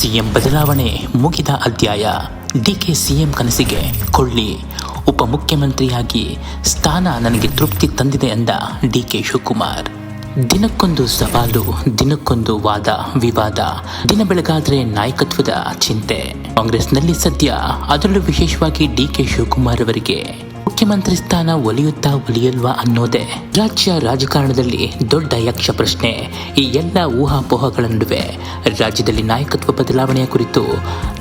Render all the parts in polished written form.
CM ಬದಲಾವಣೆ ಮುಗಿದ ಅಧ್ಯಾಯ. ಡಿಕೆ ಸಿಎಂ ಕನಸಿಗೆ ಕೊಳ್ಳಿ. ಉಪಮುಖ್ಯಮಂತ್ರಿಯಾಗಿ ಸ್ಥಾನ ನನಗೆ ತೃಪ್ತಿ ತಂದಿದೆ ಎಂದ ಡಿಕೆ ಶಿವಕುಮಾರ್. ದಿನಕ್ಕೊಂದು ಸವಾಲು, ದಿನಕ್ಕೊಂದು ವಾದ ವಿವಾದ, ದಿನ ಬೆಳಗಾದ್ರೆ ನಾಯಕತ್ವದ ಚಿಂತೆ. ಕಾಂಗ್ರೆಸ್ನಲ್ಲಿ ಸದ್ಯ, ಅದರಲ್ಲೂ ವಿಶೇಷವಾಗಿ ಡಿಕೆ ಶಿವಕುಮಾರ್ ಅವರಿಗೆ ಮುಖ್ಯಮಂತ್ರಿ ಸ್ಥಾನ ಒಲಿಯುತ್ತಾ ಒಲಿಯಲ್ವಾ ಅನ್ನೋದೇ ರಾಜ್ಯ ರಾಜಕಾರಣದಲ್ಲಿ ದೊಡ್ಡ ಯಕ್ಷ ಪ್ರಶ್ನೆ. ಈ ಎಲ್ಲ ಊಹಾಪೋಹಗಳ ನಡುವೆ ರಾಜ್ಯದಲ್ಲಿ ನಾಯಕತ್ವ ಬದಲಾವಣೆಯ ಕುರಿತು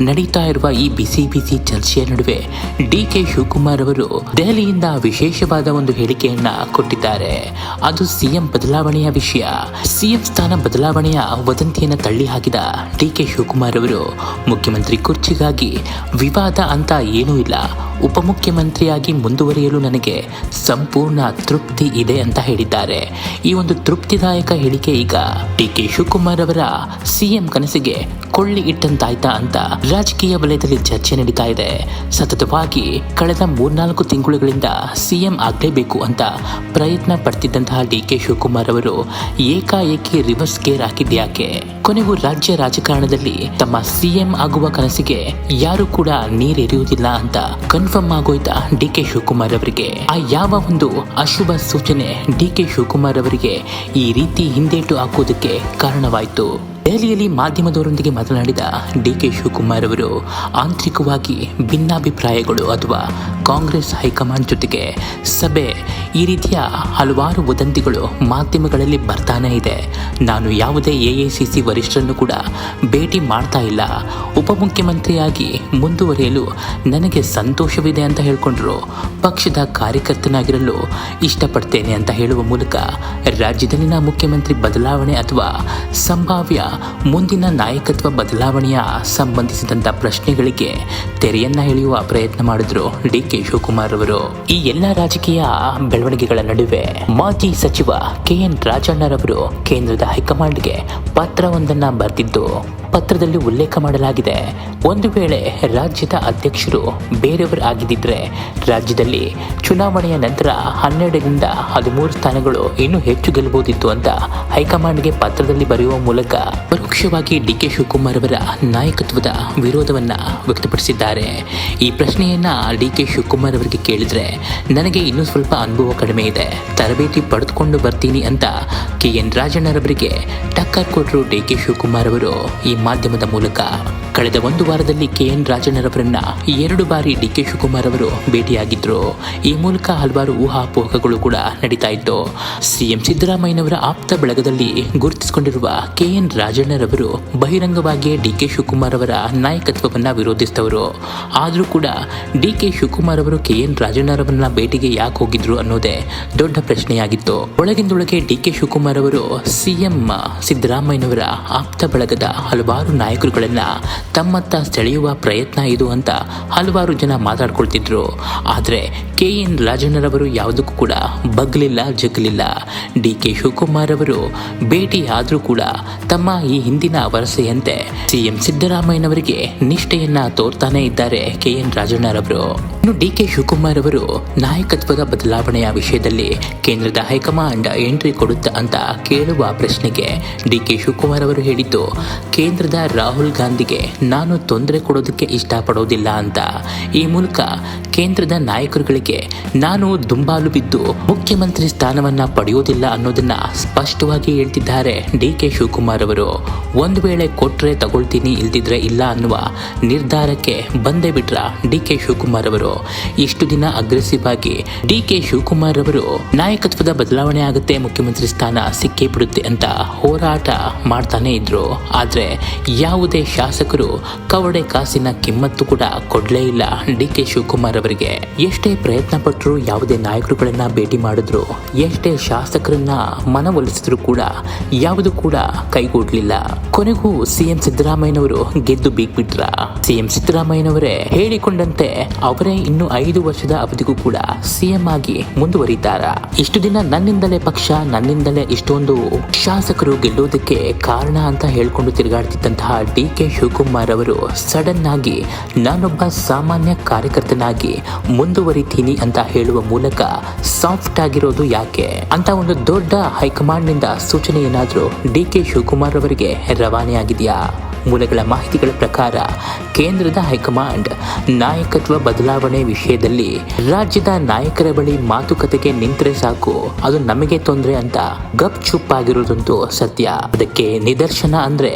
ನಡೀತಾ ಇರುವ ಈ ಬಿಸಿ ಬಿಸಿ ಚರ್ಚೆಯ ನಡುವೆ ಡಿಕೆ ಶಿವಕುಮಾರ್ ಅವರು ದೆಹಲಿಯಿಂದ ವಿಶೇಷವಾದ ಒಂದು ಹೇಳಿಕೆಯನ್ನ ಕೊಟ್ಟಿದ್ದಾರೆ. ಅದು ಸಿಎಂ ಬದಲಾವಣೆಯ ವಿಷಯ. ಸಿಎಂ ಸ್ಥಾನ ಬದಲಾವಣೆಯ ವದಂತಿಯನ್ನು ತಳ್ಳಿ ಹಾಕಿದ ಡಿಕೆ ಶಿವಕುಮಾರ್ ಅವರು ಮುಖ್ಯಮಂತ್ರಿ ಕುರ್ಚಿಗಾಗಿ ವಿವಾದ ಅಂತ ಏನೂ ಇಲ್ಲ, ಉಪಮುಖ್ಯಮಂತ್ರಿಯಾಗಿ ಮುಂದುವರಿಯಲು ನನಗೆ ಸಂಪೂರ್ಣ ತೃಪ್ತಿ ಇದೆ ಅಂತ ಹೇಳಿದ್ದಾರೆ. ಈ ಒಂದು ತೃಪ್ತಿದಾಯಕ ಹೇಳಿಕೆ ಈಗ ಡಿಕೆ ಶಿವಕುಮಾರ್ ಅವರ ಸಿಎಂ ಕನಸಿಗೆ ಕೊಳ್ಳಿ ಇಟ್ಟಂತಾಯ್ತಾ ಅಂತ ರಾಜಕೀಯ ವಲಯದಲ್ಲಿ ಚರ್ಚೆ ನಡೀತಾ ಇದೆ. ಸತತವಾಗಿ ಕಳೆದ 3-4 ತಿಂಗಳುಗಳಿಂದ ಸಿಎಂ ಆಗಲೇಬೇಕು ಅಂತ ಪ್ರಯತ್ನ ಪಡ್ತಿದ್ದಂತಹ ಡಿಕೆ ಶಿವಕುಮಾರ್ ಅವರು ಏಕಾಏಕಿ ರಿವರ್ಸ್ ಗೇರ್ ಹಾಕಿದ್ಯಾಕೆ? ಕೊನೆಗೂ ರಾಜ್ಯ ರಾಜಕಾರಣದಲ್ಲಿ ತಮ್ಮ ಸಿಎಂ ಆಗುವ ಕನಸಿಗೆ ಯಾರು ಕೂಡ ನೀರೆರೆಯುವುದಿಲ್ಲ ಅಂತ ಕನ್ಫರ್ಮ್ ಆಗೋಯ್ತಾ ಡಿಕೆ ಶಿವಕುಮಾರ್ ಅವರಿಗೆ? ಆ ಯಾವ ಒಂದು ಅಶುಭ ಸೂಚನೆ ಡಿಕೆ ಶಿವಕುಮಾರ್ ಅವರಿಗೆ ಈ ರೀತಿ ಹಿಂದೇಟು ಹಾಕೋದಕ್ಕೆ ಕಾರಣವಾಯಿತು? ದೆಹಲಿಯಲ್ಲಿ ಮಾಧ್ಯಮದವರೊಂದಿಗೆ ಮಾತನಾಡಿದ ಡಿಕೆ ಶಿವಕುಮಾರ್ ಅವರು ಆಂತರಿಕವಾಗಿ ಭಿನ್ನಾಭಿಪ್ರಾಯಗಳು ಅಥವಾ ಕಾಂಗ್ರೆಸ್ ಹೈಕಮಾಂಡ್ ಜೊತೆಗೆ ಸಭೆ, ಈ ರೀತಿಯ ಹಲವಾರು ವದಂತಿಗಳು ಮಾಧ್ಯಮಗಳಲ್ಲಿ ಬರ್ತಾನೆ ಇದೆ. ನಾನು ಯಾವುದೇ ಎಐಸಿಸಿ ವರಿಷ್ಠರನ್ನು ಕೂಡ ಭೇಟಿ ಮಾಡ್ತಾ ಇಲ್ಲ. ಉಪಮುಖ್ಯಮಂತ್ರಿಯಾಗಿ ಮುಂದುವರಿಯಲು ನನಗೆ ಸಂತೋಷವಿದೆ ಅಂತ ಹೇಳಿಕೊಂಡ್ರು. ಪಕ್ಷದ ಕಾರ್ಯಕರ್ತನಾಗಿರಲು ಇಷ್ಟಪಡ್ತೇನೆ ಅಂತ ಹೇಳುವ ಮೂಲಕ ರಾಜ್ಯದಲ್ಲಿನ ಮುಖ್ಯಮಂತ್ರಿ ಬದಲಾವಣೆ ಅಥವಾ ಸಂಭಾವ್ಯ ಮುಂದಿನ ನಾಯಕತ್ವ ಬದಲಾವಣೆಯ ಸಂಬಂಧಿಸಿದಂತ ಪ್ರಶ್ನೆಗಳಿಗೆ ತೆರೆಯನ್ನ ಎಳೆಯುವ ಪ್ರಯತ್ನ ಮಾಡಿದ್ರು ಡಿಕೆ ಶಿವಕುಮಾರ್ ಅವರು. ಈ ಎಲ್ಲ ರಾಜಕೀಯ ಬೆಳವಣಿಗೆಗಳ ನಡುವೆ ಮಾಜಿ ಸಚಿವ ಕೆಎನ್ ರಾಜಣ್ಣರವರು ಕೇಂದ್ರದ ಹೈಕಮಾಂಡ್ಗೆ ಪತ್ರವೊಂದನ್ನ ಬರೆದಿದ್ದು, ಪತ್ರದಲ್ಲಿ ಉಲ್ಲೇಖ ಮಾಡಲಾಗಿದೆ, ಒಂದು ವೇಳೆ ರಾಜ್ಯದ ಅಧ್ಯಕ್ಷರು ಬೇರೆಯವರು ಆಗಿದ್ದರೆ ರಾಜ್ಯದಲ್ಲಿ ಚುನಾವಣೆಯ ನಂತರ 12ರಿಂದ 13 ಸ್ಥಾನಗಳು ಇನ್ನೂ ಹೆಚ್ಚು ಗೆಲ್ಲಬಹುದಿತ್ತು ಅಂತ ಹೈಕಮಾಂಡ್ಗೆ ಪತ್ರದಲ್ಲಿ ಬರೆಯುವ ಮೂಲಕ ಪರೋಕ್ಷವಾಗಿ ಡಿಕೆ ಶಿವಕುಮಾರ್ ಅವರ ನಾಯಕತ್ವದ ವಿರೋಧವನ್ನ ವ್ಯಕ್ತಪಡಿಸಿದ್ದಾರೆ. ಈ ಪ್ರಶ್ನೆಯನ್ನ ಡಿಕೆ ಶಿವಕುಮಾರ್ ಅವರಿಗೆ ಕೇಳಿದ್ರೆ, ನನಗೆ ಇನ್ನೂ ಸ್ವಲ್ಪ ಅನುಭವ ಕಡಿಮೆ ಇದೆ, ತರಬೇತಿ ಪಡೆದುಕೊಂಡು ಬರ್ತೀನಿ ಅಂತ ಕೆಎನ್ ರಾಜಣ್ಣರವರಿಗೆ ಟಕ್ಕರ್ ಕೊಟ್ಟರು ಡಿಕೆ ಶಿವಕುಮಾರ್ ಅವರು ಈ ಮಾಧ್ಯಮದ ಮೂಲಕ. ಕಳೆದ 1 ವಾರದಲ್ಲಿ ಕೆಎನ್ ರಾಜಣ್ಣರವರನ್ನ 2 ಬಾರಿ ಡಿಕೆ ಶಿವಕುಮಾರ್ ಅವರು ಭೇಟಿಯಾಗಿದ್ರು. ಈ ಮೂಲಕ ಹಲವಾರು ಊಹಾಪೋಹಗಳು ಕೂಡ ನಡೀತಾ ಇತ್ತು. ಸಿಎಂ ಸಿದ್ದರಾಮಯ್ಯನವರ ಆಪ್ತ ಬಳಗದಲ್ಲಿ ಗುರುತಿಸಿಕೊಂಡಿರುವ ಕೆಎನ್ ರಾಜಣ್ಣರವರು ಬಹಿರಂಗವಾಗಿಯೇ ಡಿಕೆ ಶಿವಕುಮಾರ್ ಅವರ ನಾಯಕತ್ವವನ್ನ ವಿರೋಧಿಸಿದವರು. ಆದರೂ ಕೂಡ ಡಿಕೆ ಶಿವಕುಮಾರ್ ಅವರು ಕೆಎನ್ ರಾಜಣ್ಣರವರನ್ನ ಭೇಟಿಗೆ ಯಾಕೆ ಹೋಗಿದ್ರು ಅನ್ನೋದೇ ದೊಡ್ಡ ಪ್ರಶ್ನೆಯಾಗಿತ್ತು. ಒಳಗಿಂದೊಳಗೆ ಡಿಕೆ ಶಿವಕುಮಾರ್ ಅವರು ಸಿಎಂ ಸಿದ್ದರಾಮಯ್ಯನವರ ಆಪ್ತ ಬಳಗದ ಹಲವಾರು ನಾಯಕರುಗಳನ್ನ ತಮ್ಮತ್ತ ಸೆಳೆಯುವ ಪ್ರಯತ್ನ ಇದು ಅಂತ ಹಲವಾರು ಜನ ಮಾತಾಡ್ಕೊಳ್ತಿದ್ರು. ಆದರೆ ಕೆಎನ್ ರಾಜಣ್ಣರವರು ಯಾವುದಕ್ಕೂ ಕೂಡ ಬಗ್ಲಿಲ್ಲ, ಜಗ್ಲಿಲ್ಲ. ಡಿಕೆ ಶಿವಕುಮಾರ್ ಅವರು ಭೇಟಿ ಆದರೂ ಕೂಡ ತಮ್ಮ ಈ ಹಿಂದಿನ ವರಸೆಯಂತೆ ಸಿಎಂ ಸಿದ್ದರಾಮಯ್ಯನವರಿಗೆ ನಿಷ್ಠೆಯನ್ನ ತೋರ್ತಾನೆ ಇದ್ದಾರೆ ಕೆಎನ್ ರಾಜಣ್ಣರವರು. ಇನ್ನು ಡಿಕೆ ಶಿವಕುಮಾರ್ ಅವರು ನಾಯಕತ್ವದ ಬದಲಾವಣೆಯ ವಿಷಯದಲ್ಲಿ ಕೇಂದ್ರದ ಹೈಕಮಾಂಡ್ ಎಂಟ್ರಿ ಕೊಡುತ್ತಾ ಅಂತ ಕೇಳುವ ಪ್ರಶ್ನೆಗೆ ಡಿಕೆ ಶಿವಕುಮಾರ್ ಅವರು ಹೇಳಿದ್ದು, ಕೇಂದ್ರದ ರಾಹುಲ್ ಗಾಂಧಿಗೆ ನಾನು ತೊಂದರೆ ಕೊಡೋದಕ್ಕೆ ಇಷ್ಟಪಡೋದಿಲ್ಲ ಅಂತ. ಈ ಮೂಲಕ ಕೇಂದ್ರದ ನಾಯಕರುಗಳಿಗೆ ನಾನು ದುಂಬಾಲು ಬಿದ್ದು ಮುಖ್ಯಮಂತ್ರಿ ಸ್ಥಾನವನ್ನ ಪಡೆಯೋದಿಲ್ಲ ಅನ್ನೋದನ್ನ ಸ್ಪಷ್ಟವಾಗಿ ಹೇಳ್ತಿದ್ದಾರೆ ಡಿಕೆ ಶಿವಕುಮಾರ್ ಅವರು. ಒಂದು ವೇಳೆ ಕೊಟ್ರೆ ತಗೊಳ್ತೀನಿ, ಇಲ್ದಿದ್ರೆ ಇಲ್ಲ ಅನ್ನುವ ನಿರ್ಧಾರಕ್ಕೆ ಬಂದೇ ಬಿಟ್ರ ಡಿಕೆ ಶಿವಕುಮಾರ್ ಅವರು. ಇಷ್ಟು ದಿನ ಅಗ್ರೆಸಿವ್ ಆಗಿ ಡಿಕೆ ಶಿವಕುಮಾರ್ ಅವರು ನಾಯಕತ್ವದ ಬದಲಾವಣೆ ಆಗುತ್ತೆ, ಮುಖ್ಯಮಂತ್ರಿ ಸ್ಥಾನ ಸಿಕ್ಕೇ ಬಿಡುತ್ತೆ ಅಂತ ಹೋರಾಟ ಮಾಡ್ತಾನೆ ಇದ್ರು. ಆದ್ರೆ ಯಾವುದೇ ಶಾಸಕರು ಕವಡೆ ಕಾಸಿನ ಕಿಮ್ಮತ್ತು ಕೂಡ ಕೊಡ್ಲೇ ಇಲ್ಲ ಡಿಕೆ ಶಿವಕುಮಾರ್ ಅವರಿಗೆ. ಎಷ್ಟೇ ಪ್ರಯತ್ನ ಪಟ್ಟರು, ಯಾವುದೇ ನಾಯಕರುಗಳನ್ನ ಭೇಟಿ ಮಾಡಿದ್ರು, ಎಷ್ಟೇ ಶಾಸಕರನ್ನ ಮನವೊಲಿಸಿದ್ರು ಕೂಡ ಯಾವುದು ಕೂಡ ಕೈಗೂಡ್ಲಿಲ್ಲ. ಕೊನೆಗೂ ಸಿಎಂ ಸಿದ್ದರಾಮಯ್ಯನವರು ಗೆದ್ದು ಬೀಗ್ಬಿಟ್ರ. ಸಿಎಂ ಸಿದ್ದರಾಮಯ್ಯನವರೇ ಹೇಳಿಕೊಂಡಂತೆ ಅವರೇ ಇನ್ನು 5 ವರ್ಷದ ಅವಧಿಗೂ ಕೂಡ ಸಿಎಂ ಆಗಿ ಮುಂದುವರಿತಾರ. ಇಷ್ಟು ದಿನ ನನ್ನಿಂದಲೇ ಪಕ್ಷ, ನನ್ನಿಂದಲೇ ಇಷ್ಟೊಂದು ಶಾಸಕರು ಗೆಲ್ಲೋದಕ್ಕೆ ಕಾರಣ ಅಂತ ಹೇಳ್ಕೊಂಡು ತಿರುಗಾಡ್ತಿದ್ದಂತಹ ಡಿಕೆ ಶಿವಕುಮಾರ್ ಅವರು ಸಡನ್ ಆಗಿ ನಾನೊಬ್ಬ ಸಾಮಾನ್ಯ ಕಾರ್ಯಕರ್ತನಾಗಿ ಮುಂದುವರಿತೀನಿ ಅಂತ ಹೇಳುವ ಮೂಲಕ ಸಾಫ್ಟ್ ಆಗಿರೋದು ಯಾಕೆ ಅಂತ ಒಂದು ದೊಡ್ಡ ಹೈಕಮಾಂಡ್ ನಿಂದ ಸೂಚನೆ ಏನಾದರೂ ಡಿಕೆ ಶಿವಕುಮಾರ್ ಅವರಿಗೆ ರವಾನೆ ಆಗಿದೆಯಾ? ಮೂಲಗಳ ಮಾಹಿತಿಗಳ ಪ್ರಕಾರ ಕೇಂದ್ರದ ಹೈಕಮಾಂಡ್ ನಾಯಕತ್ವ ಬದಲಾವಣೆ ವಿಷಯದಲ್ಲಿ ರಾಜ್ಯದ ನಾಯಕರ ಬಳಿ ಮಾತುಕತೆಗೆ ನಿಂತರೆ ಸಾಕು, ಅದು ನಮಗೆ ತೊಂದರೆ ಅಂತ ಗಪ್ ಚುಪ್ ಆಗಿರುವುದಂತೂ ಸತ್ಯ. ಅದಕ್ಕೆ ನಿದರ್ಶನ ಅಂದ್ರೆ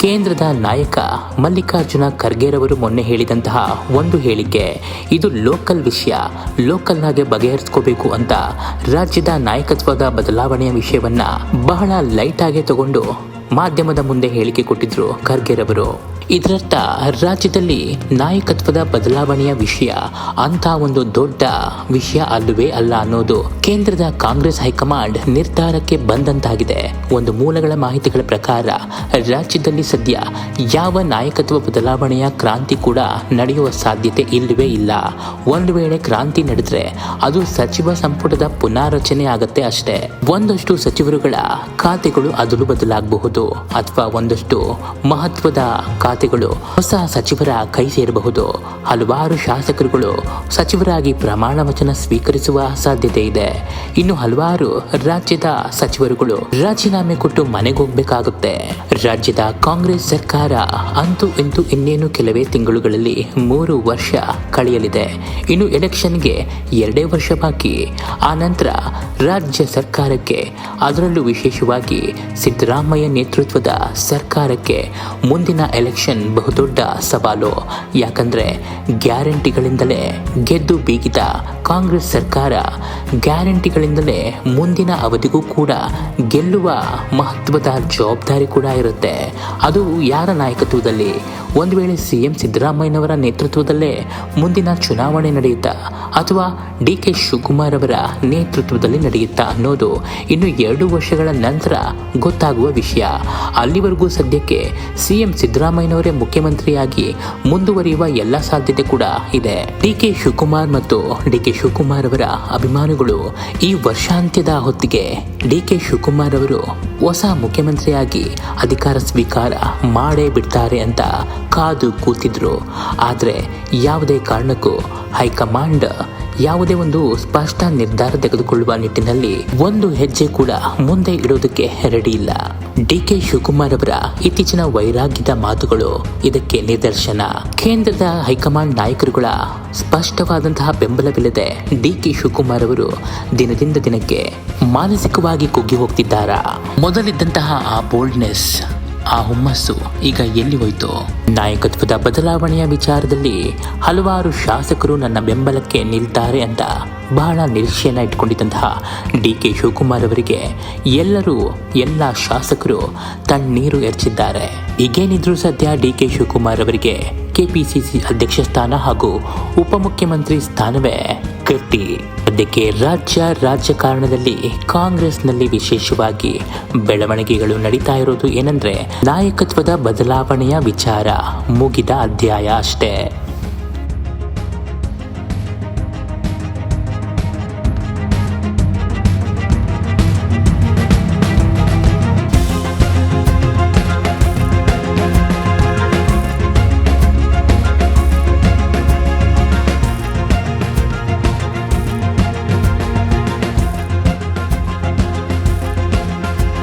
ಕೇಂದ್ರದ ನಾಯಕ ಮಲ್ಲಿಕಾರ್ಜುನ ಖರ್ಗೆರವರು ಮೊನ್ನೆ ಹೇಳಿದಂತಹ ಒಂದು ಹೇಳಿಕೆ. ಇದು ಲೋಕಲ್ ವಿಷಯ, ಲೋಕಲ್ ಆಗಿ ಬಗೆಹರಿಸ್ಕೋಬೇಕು ಅಂತ ರಾಜ್ಯದ ನಾಯಕತ್ವದ ಬದಲಾವಣೆಯ ವಿಷಯವನ್ನ ಬಹಳ ಲೈಟ್ ಆಗಿ ತಗೊಂಡು ಮಾಧ್ಯಮದ ಮುಂದೆ ಹೇಳಿಕೆ ಕೊಟ್ಟಿದ್ರು ಖರ್ಗೆರವರು. ಇದರರ್ಥ ರಾಜ್ಯದಲ್ಲಿ ನಾಯಕತ್ವದ ಬದಲಾವಣೆಯ ವಿಷಯ ಅಂತ ಒಂದು ದೊಡ್ಡ ವಿಷಯ ಅಲ್ಲವೇ ಅಲ್ಲ ಅನ್ನೋದು ಕೇಂದ್ರದ ಕಾಂಗ್ರೆಸ್ ಹೈಕಮಾಂಡ್ ನಿರ್ಧಾರಕ್ಕೆ ಬಂದಂತಾಗಿದೆ. ಒಂದು ಮೂಲಗಳ ಮಾಹಿತಿಗಳ ಪ್ರಕಾರ ರಾಜ್ಯದಲ್ಲಿ ಸದ್ಯ ಯಾವ ನಾಯಕತ್ವ ಬದಲಾವಣೆಯ ಕ್ರಾಂತಿ ಕೂಡ ನಡೆಯುವ ಸಾಧ್ಯತೆ ಇಲ್ಲವೇ ಇಲ್ಲ. ಒಂದು ವೇಳೆ ಕ್ರಾಂತಿ ನಡೆದ್ರೆ ಅದು ಸಚಿವ ಸಂಪುಟದ ಪುನಾರಚನೆ ಆಗತ್ತೆ ಅಷ್ಟೇ. ಒಂದಷ್ಟು ಸಚಿವರುಗಳ ಖಾತೆಗಳು ಅದಲು ಬದಲಾಗಬಹುದು ಅಥವಾ ಒಂದಷ್ಟು ಮಹತ್ವದ ಖಾತೆಗಳು ಹೊಸ ಸಚಿವರ ಕೈ ಸೇರಬಹುದು. ಹಲವಾರು ಶಾಸಕರುಗಳು ಸಚಿವರಾಗಿ ಪ್ರಮಾಣ ವಚನ ಸ್ವೀಕರಿಸುವ ಸಾಧ್ಯತೆ ಇದೆ. ಇನ್ನು ಹಲವಾರು ರಾಜ್ಯದ ಸಚಿವರುಗಳು ರಾಜೀನಾಮೆ ಕೊಟ್ಟು ಮನೆಗೆ ಹೋಗ್ಬೇಕಾಗುತ್ತೆ. ರಾಜ್ಯದ ಕಾಂಗ್ರೆಸ್ ಸರ್ಕಾರ ಅಂತೂ ಇಂತೂ ಇನ್ನೇನು ಕೆಲವೇ ತಿಂಗಳುಗಳಲ್ಲಿ 3 ವರ್ಷ ಕಳೆಯಲಿದೆ. ಇನ್ನು ಎಲೆಕ್ಷನ್ಗೆ 2 ವರ್ಷ ಬಾಕಿ. ಆ ನಂತರ ರಾಜ್ಯ ಸರ್ಕಾರಕ್ಕೆ, ಅದರಲ್ಲೂ ವಿಶೇಷವಾಗಿ ಸಿದ್ದರಾಮಯ್ಯ ನೇತೃತ್ವದ ಸರ್ಕಾರಕ್ಕೆ ಮುಂದಿನ ಎಲೆಕ್ಷನ್ ಬಹುದೊಡ್ಡ ಸವಾಲು. ಯಾಕಂದ್ರೆ ಗ್ಯಾರಂಟಿಗಳಿಂದಲೇ ಗೆದ್ದು ಬೀಗಿದ ಕಾಂಗ್ರೆಸ್ ಸರ್ಕಾರ ಗ್ಯಾರಂಟಿಗಳಿಂದಲೇ ಮುಂದಿನ ಅವಧಿಗೂ ಕೂಡ ಗೆಲ್ಲುವ ಮಹತ್ವದ ಜವಾಬ್ದಾರಿ ಕೂಡ ಇರುತ್ತೆ. ಅದು ಯಾರ ನಾಯಕತ್ವದಲ್ಲಿ? ಒಂದು ವೇಳೆ ಸಿಎಂ ಸಿದ್ದರಾಮಯ್ಯನವರ ನೇತೃತ್ವದಲ್ಲೇ ಮುಂದಿನ ಚುನಾವಣೆ ನಡೆಯುತ್ತಾ ಅಥವಾ ಡಿ.ಕೆ. ಶಿವಕುಮಾರ್ ಅವರ ನೇತೃತ್ವದಲ್ಲಿ ನಡೆಯುತ್ತಾ ಅನ್ನೋದು ಇನ್ನು 2 ವರ್ಷಗಳ ನಂತರ ಗೊತ್ತಾಗುವ ವಿಷಯ. ಅಲ್ಲಿವರೆಗೂ ಸದ್ಯಕ್ಕೆ ಸಿಎಂ ಸಿದ್ದರಾಮಯ್ಯನವರೇ ಮುಖ್ಯಮಂತ್ರಿಯಾಗಿ ಮುಂದುವರಿಯುವ ಎಲ್ಲ ಸಾಧ್ಯತೆ ಕೂಡ ಇದೆ. ಡಿ.ಕೆ. ಶಿವಕುಮಾರ್ ಮತ್ತು ಡಿ.ಕೆ. ಶಿವಕುಮಾರ್ ಅವರ ಅಭಿಮಾನಿಗಳು ಈ ವರ್ಷಾಂತ್ಯದ ಹೊತ್ತಿಗೆ ಡಿ.ಕೆ. ಶಿವಕುಮಾರ್ ಅವರು ಹೊಸ ಮುಖ್ಯಮಂತ್ರಿಯಾಗಿ ಅಧಿಕಾರ ಸ್ವೀಕಾರ ಮಾಡೇ ಬಿಡ್ತಾರೆ ಅಂತ ಕಾದು ಕೂತಿದ್ರು. ಆದರೆ ಯಾವುದೇ ಕಾರಣಕ್ಕೂ ಹೈಕಮಾಂಡ್ ಯಾವುದೇ ಒಂದು ಸ್ಪಷ್ಟ ನಿರ್ಧಾರ ತೆಗೆದುಕೊಳ್ಳುವ ನಿಟ್ಟಿನಲ್ಲಿ ಒಂದು ಹೆಜ್ಜೆ ಕೂಡ ಮುಂದೆ ಇಡೋದಕ್ಕೆ ರೆಡಿ ಇಲ್ಲ. ಡಿ.ಕೆ. ಶಿವಕುಮಾರ್ ಅವರ ಇತ್ತೀಚಿನ ವೈರಾಗ್ಯದ ಮಾತುಗಳು ಇದಕ್ಕೆ ನಿದರ್ಶನ. ಕೇಂದ್ರದ ಹೈಕಮಾಂಡ್ ನಾಯಕರುಗಳ ಸ್ಪಷ್ಟವಾದಂತಹ ಬೆಂಬಲವಿಲ್ಲದೆ ಡಿ.ಕೆ. ಶಿವಕುಮಾರ್ ಅವರು ದಿನದಿಂದ ದಿನಕ್ಕೆ ಮಾನಸಿಕವಾಗಿ ಕುಗ್ಗಿ ಹೋಗ್ತಿದ್ದಾರಾ? ಮೊದಲಿದ್ದಂತಹ ಆ ಬೋಲ್ಡ್ನೆಸ್, ಆ ಹುಮ್ಮಸ್ಸು ಈಗ ಎಲ್ಲಿ ಹೋಯ್ತು? ನಾಯಕತ್ವದ ಬದಲಾವಣೆಯ ವಿಚಾರದಲ್ಲಿ ಹಲವಾರು ಶಾಸಕರು ನನ್ನ ಬೆಂಬಲಕ್ಕೆ ನಿಲ್ತಾರೆ ಅಂತ ಬಹಳ ನಿರೀಕ್ಷೆಯನ್ನ ಇಟ್ಕೊಂಡಿದ್ದಂತಹ ಡಿ.ಕೆ. ಶಿವಕುಮಾರ್ ಅವರಿಗೆ ಎಲ್ಲ ಶಾಸಕರು ತಣ್ಣೀರು ಎರಚಿದ್ದಾರೆ. ಈಗೇನಿದ್ರು ಸದ್ಯ ಡಿ.ಕೆ. ಶಿವಕುಮಾರ್ ಅವರಿಗೆ ಕೆಪಿಸಿಸಿ ಅಧ್ಯಕ್ಷ ಸ್ಥಾನ ಹಾಗೂ ಉಪಮುಖ್ಯಮಂತ್ರಿ ಸ್ಥಾನವೇ ಗಟ್ಟಿ. ಸದ್ಯಕ್ಕೆ ರಾಜಕಾರಣದಲ್ಲಿ ಕಾಂಗ್ರೆಸ್ನಲ್ಲಿ ವಿಶೇಷವಾಗಿ ಬೆಳವಣಿಗೆಗಳು ನಡೀತಾ ಇರೋದು ಏನಂದ್ರೆ ನಾಯಕತ್ವದ ಬದಲಾವಣೆಯ ವಿಚಾರ ಮುಗಿದ ಅಧ್ಯಾಯ ಅಷ್ಟೇ.